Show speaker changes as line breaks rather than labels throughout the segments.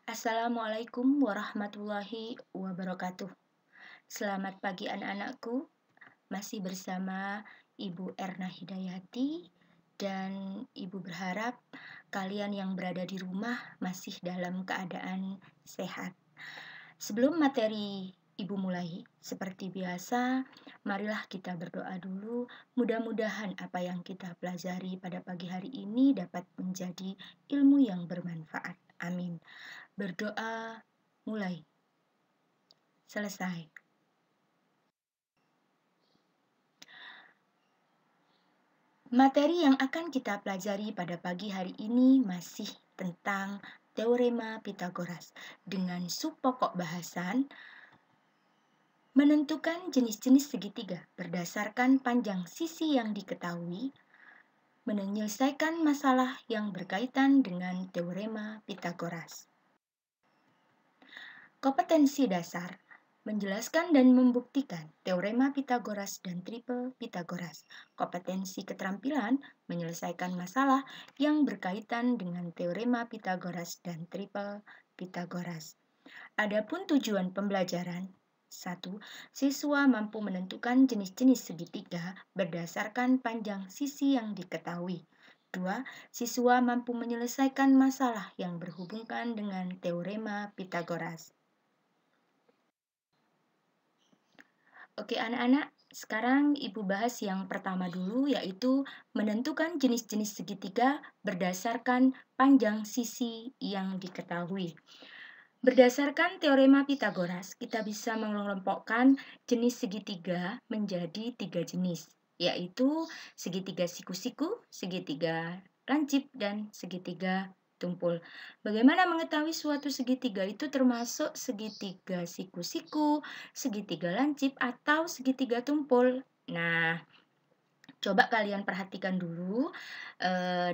Assalamualaikum warahmatullahi wabarakatuh. Selamat pagi anak-anakku. Masih bersama Ibu Erna Hidayati dan Ibu berharap kalian yang berada di rumah masih dalam keadaan sehat. Sebelum materi Ibu mulai, seperti biasa, marilah kita berdoa dulu. Mudah-mudahan apa yang kita pelajari pada pagi hari ini dapat menjadi ilmu yang bermanfaat. Amin. Berdoa mulai. Selesai. Materi yang akan kita pelajari pada pagi hari ini masih tentang teorema Pitagoras dengan subpokok bahasan menentukan jenis-jenis segitiga berdasarkan panjang sisi yang diketahui, menyelesaikan masalah yang berkaitan dengan teorema Pitagoras. Kompetensi dasar menjelaskan dan membuktikan teorema Pitagoras dan triple Pitagoras. Kompetensi keterampilan menyelesaikan masalah yang berkaitan dengan teorema Pitagoras dan triple Pitagoras. Adapun tujuan pembelajaran: 1. Siswa mampu menentukan jenis-jenis segitiga berdasarkan panjang sisi yang diketahui. 2. Siswa mampu menyelesaikan masalah yang berhubungan dengan teorema Pitagoras. Oke anak-anak, sekarang Ibu bahas yang pertama dulu, yaitu menentukan jenis-jenis segitiga berdasarkan panjang sisi yang diketahui. Berdasarkan teorema Pitagoras, kita bisa mengelompokkan jenis segitiga menjadi 3 jenis, yaitu segitiga siku-siku, segitiga lancip, dan segitiga tumpul. Bagaimana mengetahui suatu segitiga itu termasuk segitiga siku-siku, segitiga lancip, atau segitiga tumpul? Nah, coba kalian perhatikan dulu.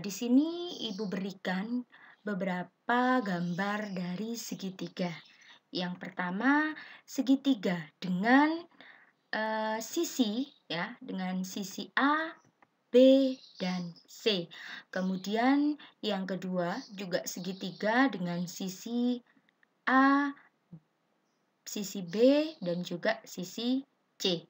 Di sini Ibu berikan beberapa gambar dari segitiga. Yang pertama, segitiga dengan sisi ya, dengan sisi A, B, dan C. Kemudian yang kedua juga segitiga dengan sisi A, sisi B, dan juga sisi C.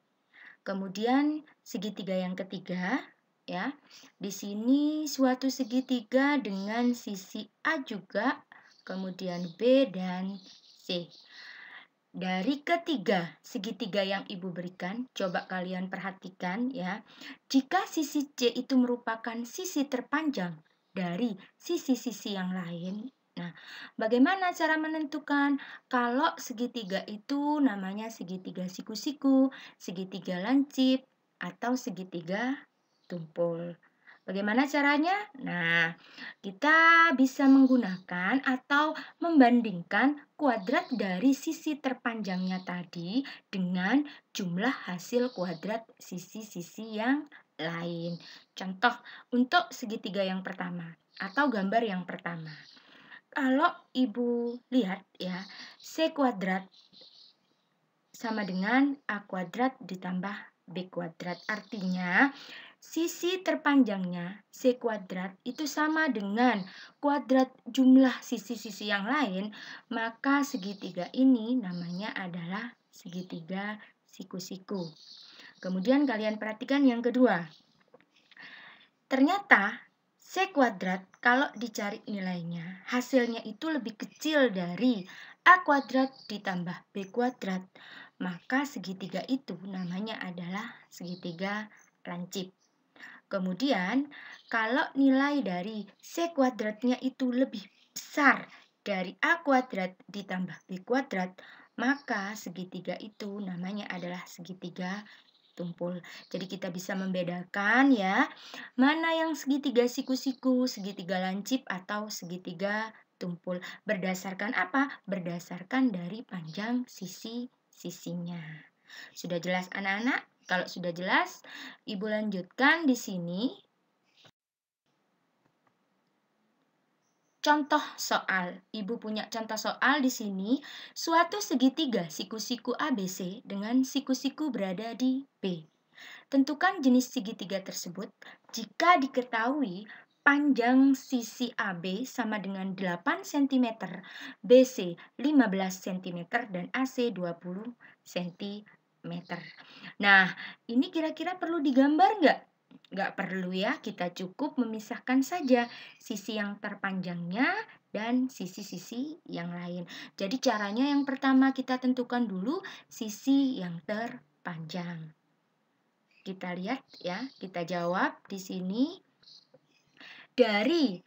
Kemudian segitiga yang ketiga ya. Di sini suatu segitiga dengan sisi A juga, kemudian B dan C. Dari ketiga segitiga yang Ibu berikan, coba kalian perhatikan ya. Jika sisi C itu merupakan sisi terpanjang dari sisi-sisi yang lain, nah, bagaimana cara menentukan kalau segitiga itu namanya segitiga siku-siku, segitiga lancip, atau segitiga tumpul? Bagaimana caranya? Nah, kita bisa menggunakan atau membandingkan kuadrat dari sisi terpanjangnya tadi dengan jumlah hasil kuadrat sisi-sisi yang lain. Contoh untuk segitiga yang pertama atau gambar yang pertama. Kalau Ibu lihat ya, C kuadrat sama dengan A kuadrat ditambah B kuadrat. Artinya, sisi terpanjangnya C kuadrat itu sama dengan kuadrat jumlah sisi-sisi yang lain, maka segitiga ini namanya adalah segitiga siku-siku. Kemudian kalian perhatikan yang kedua. Ternyata C kuadrat kalau dicari nilainya, hasilnya itu lebih kecil dari A kuadrat ditambah B kuadrat. Maka segitiga itu namanya adalah segitiga lancip. Kemudian, kalau nilai dari C kuadratnya itu lebih besar dari A kuadrat ditambah B kuadrat, maka segitiga itu namanya adalah segitiga tumpul. Jadi kita bisa membedakan ya, mana yang segitiga siku-siku, segitiga lancip, atau segitiga tumpul. Berdasarkan apa? Berdasarkan dari panjang sisi-sisinya. Sudah jelas anak-anak? Kalau sudah jelas, Ibu lanjutkan di sini. Contoh soal. Ibu punya contoh soal di sini. Suatu segitiga siku-siku ABC dengan siku-siku berada di B. Tentukan jenis segitiga tersebut jika diketahui panjang sisi AB sama dengan 8 cm, BC 15 cm, dan AC 20 cm. Nah, ini kira-kira perlu digambar nggak? Nggak perlu ya, kita cukup memisahkan saja sisi yang terpanjangnya dan sisi-sisi yang lain. Jadi caranya yang pertama kita tentukan dulu sisi yang terpanjang. Kita lihat ya, kita jawab di sini. Dari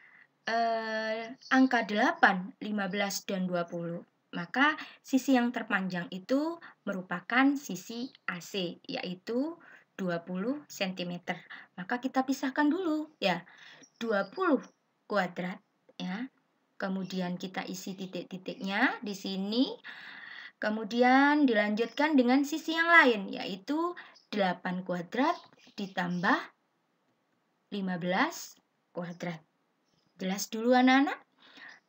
angka 8, 15, dan 20, maka sisi yang terpanjang itu merupakan sisi AC, yaitu 20 cm. Maka kita pisahkan dulu ya, 20 kuadrat ya. Kemudian kita isi titik-titiknya di sini. Kemudian dilanjutkan dengan sisi yang lain, yaitu 8 kuadrat ditambah 15 kuadrat. Jelas dulu anak-anak?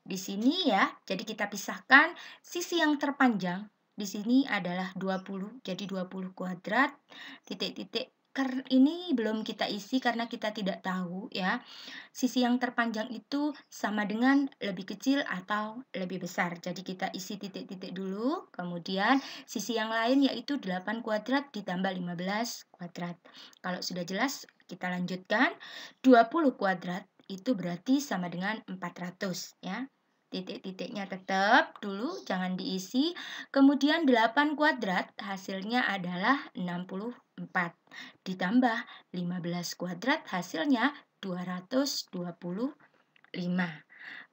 Di sini ya, jadi kita pisahkan sisi yang terpanjang. Di sini adalah 20, jadi 20 kuadrat, titik-titik. Ini belum kita isi karena kita tidak tahu ya. Sisi yang terpanjang itu sama dengan lebih kecil atau lebih besar. Jadi kita isi titik-titik dulu. Kemudian sisi yang lain yaitu 8 kuadrat ditambah 15 kuadrat. Kalau sudah jelas, kita lanjutkan. 20 kuadrat itu berarti sama dengan 400 ya. Titik-titiknya tetap dulu, jangan diisi. Kemudian 8 kuadrat hasilnya adalah 64. Ditambah 15 kuadrat hasilnya 225.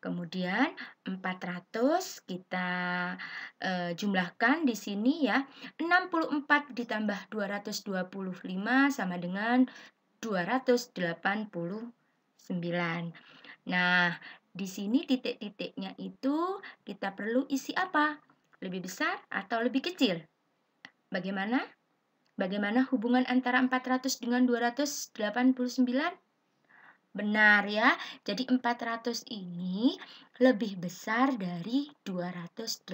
Kemudian 400 kita jumlahkan di sini ya. 64 ditambah 225 sama dengan 289. Nah, di sini titik-titiknya itu kita perlu isi apa? Lebih besar atau lebih kecil? Bagaimana? Bagaimana hubungan antara 400 dengan 289? Benar ya. Jadi 400 ini lebih besar dari 289.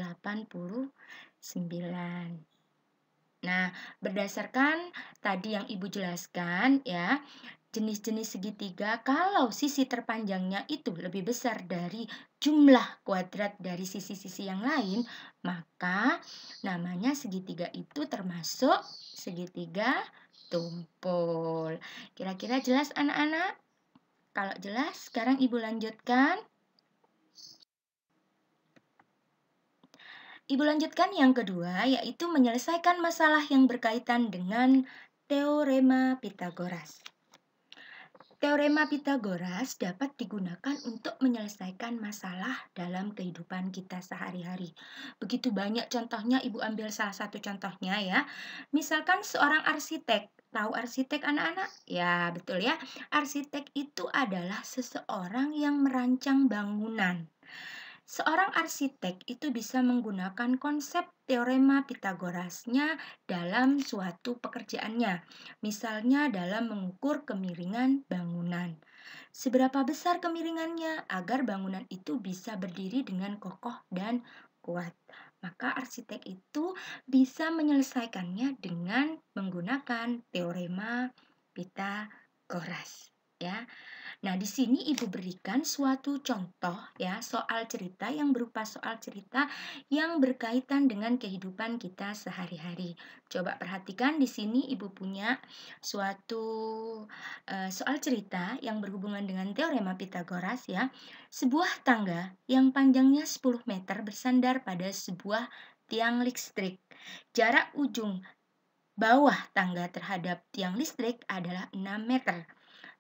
Nah, berdasarkan tadi yang Ibu jelaskan ya, jenis-jenis segitiga kalau sisi terpanjangnya itu lebih besar dari jumlah kuadrat dari sisi-sisi yang lain, maka namanya segitiga itu termasuk segitiga tumpul. Kira-kira jelas anak-anak? Kalau jelas, sekarang Ibu lanjutkan. Ibu lanjutkan yang kedua, yaitu menyelesaikan masalah yang berkaitan dengan teorema Pitagoras. Teorema Pitagoras dapat digunakan untuk menyelesaikan masalah dalam kehidupan kita sehari-hari. Begitu banyak contohnya, Ibu ambil salah satu contohnya ya. Misalkan seorang arsitek. Tahu arsitek anak-anak? Ya, betul ya. Arsitek itu adalah seseorang yang merancang bangunan. Seorang arsitek itu bisa menggunakan konsep teorema Pitagorasnya dalam suatu pekerjaannya, misalnya dalam mengukur kemiringan bangunan. Seberapa besar kemiringannya agar bangunan itu bisa berdiri dengan kokoh dan kuat. Maka arsitek itu bisa menyelesaikannya dengan menggunakan teorema Pitagoras, ya. Nah, di sini Ibu berikan suatu contoh ya, soal cerita yang berupa soal cerita yang berkaitan dengan kehidupan kita sehari-hari. Coba perhatikan di sini Ibu punya suatu soal cerita yang berhubungan dengan teorema Pitagoras ya. Sebuah tangga yang panjangnya 10 meter bersandar pada sebuah tiang listrik. Jarak ujung bawah tangga terhadap tiang listrik adalah 6 meter.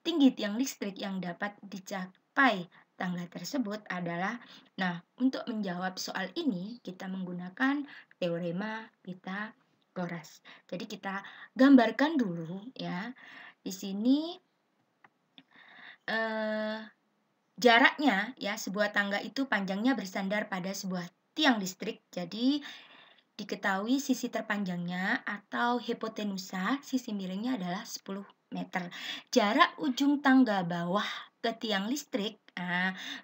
Tinggi tiang listrik yang dapat dicapai tangga tersebut adalah, nah, untuk menjawab soal ini kita menggunakan teorema Pitagoras. Jadi kita gambarkan dulu ya. Di sini jaraknya ya, sebuah tangga itu panjangnya bersandar pada sebuah tiang listrik. Jadi diketahui sisi terpanjangnya atau hipotenusa, sisi miringnya adalah 10 meter. Jarak ujung tangga bawah ke tiang listrik,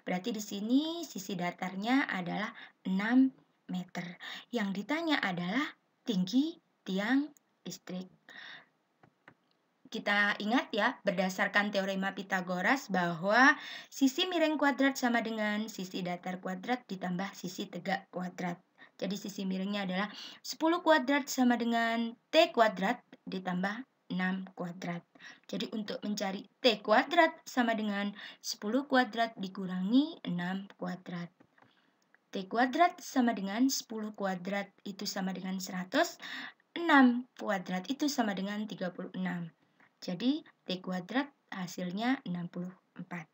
berarti di sini sisi datarnya adalah 6 meter. Yang ditanya adalah tinggi tiang listrik. Kita ingat ya, berdasarkan teorema Pitagoras bahwa sisi miring kuadrat sama dengan sisi datar kuadrat ditambah sisi tegak kuadrat. Jadi sisi miringnya adalah 10 kuadrat sama dengan T kuadrat ditambah 6 kuadrat. Jadi untuk mencari T kuadrat sama dengan 10 kuadrat dikurangi 6 kuadrat. T kuadrat sama dengan 10 kuadrat itu sama dengan 100, 6 kuadrat itu sama dengan 36. Jadi, T kuadrat hasilnya 64.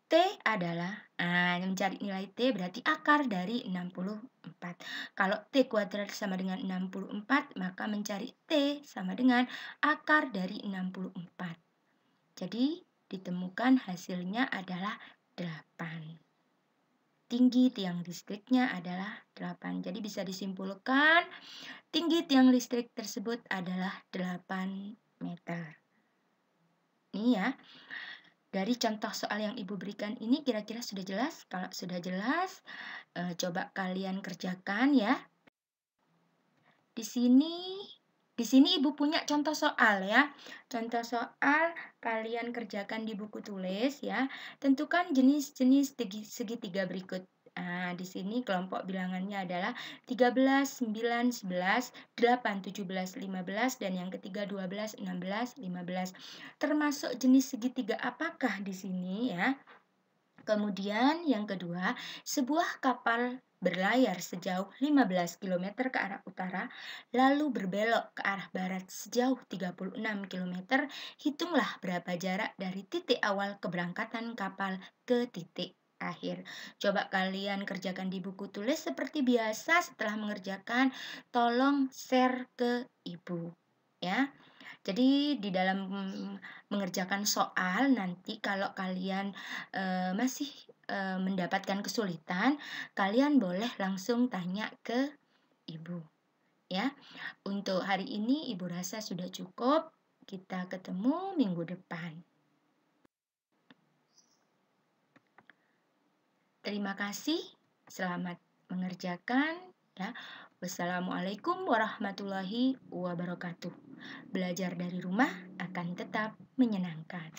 T adalah, mencari nilai T berarti akar dari 64. Kalau T kuadrat sama dengan 64, maka mencari T sama dengan akar dari 64. Jadi, ditemukan hasilnya adalah 8. Tinggi tiang listriknya adalah 8. Jadi bisa disimpulkan tinggi tiang listrik tersebut adalah 8 meter. Ini ya, dari contoh soal yang Ibu berikan ini kira-kira sudah jelas? Kalau sudah jelas, coba kalian kerjakan ya. Di sini Ibu punya contoh soal ya. Contoh soal kalian kerjakan di buku tulis ya. Tentukan jenis-jenis segitiga berikut. Di sini kelompok bilangannya adalah 13, 9, 11, 8, 17, 15, dan yang ketiga 12, 16, 15. Termasuk jenis segitiga apakah di sini ya? Kemudian yang kedua, sebuah kapal berlayar sejauh 15 km ke arah utara, lalu berbelok ke arah barat sejauh 36 km. Hitunglah berapa jarak dari titik awal keberangkatan kapal ke titik akhir. Coba kalian kerjakan di buku tulis seperti biasa. Setelah mengerjakan, tolong share ke Ibu. Ya. Jadi di dalam mengerjakan soal nanti kalau kalian masih mendapatkan kesulitan, kalian boleh langsung tanya ke Ibu. Ya, untuk hari ini Ibu rasa sudah cukup. Kita ketemu minggu depan. Terima kasih. Selamat mengerjakan ya. Wassalamualaikum warahmatullahi wabarakatuh. Belajar dari rumah akan tetap menyenangkan.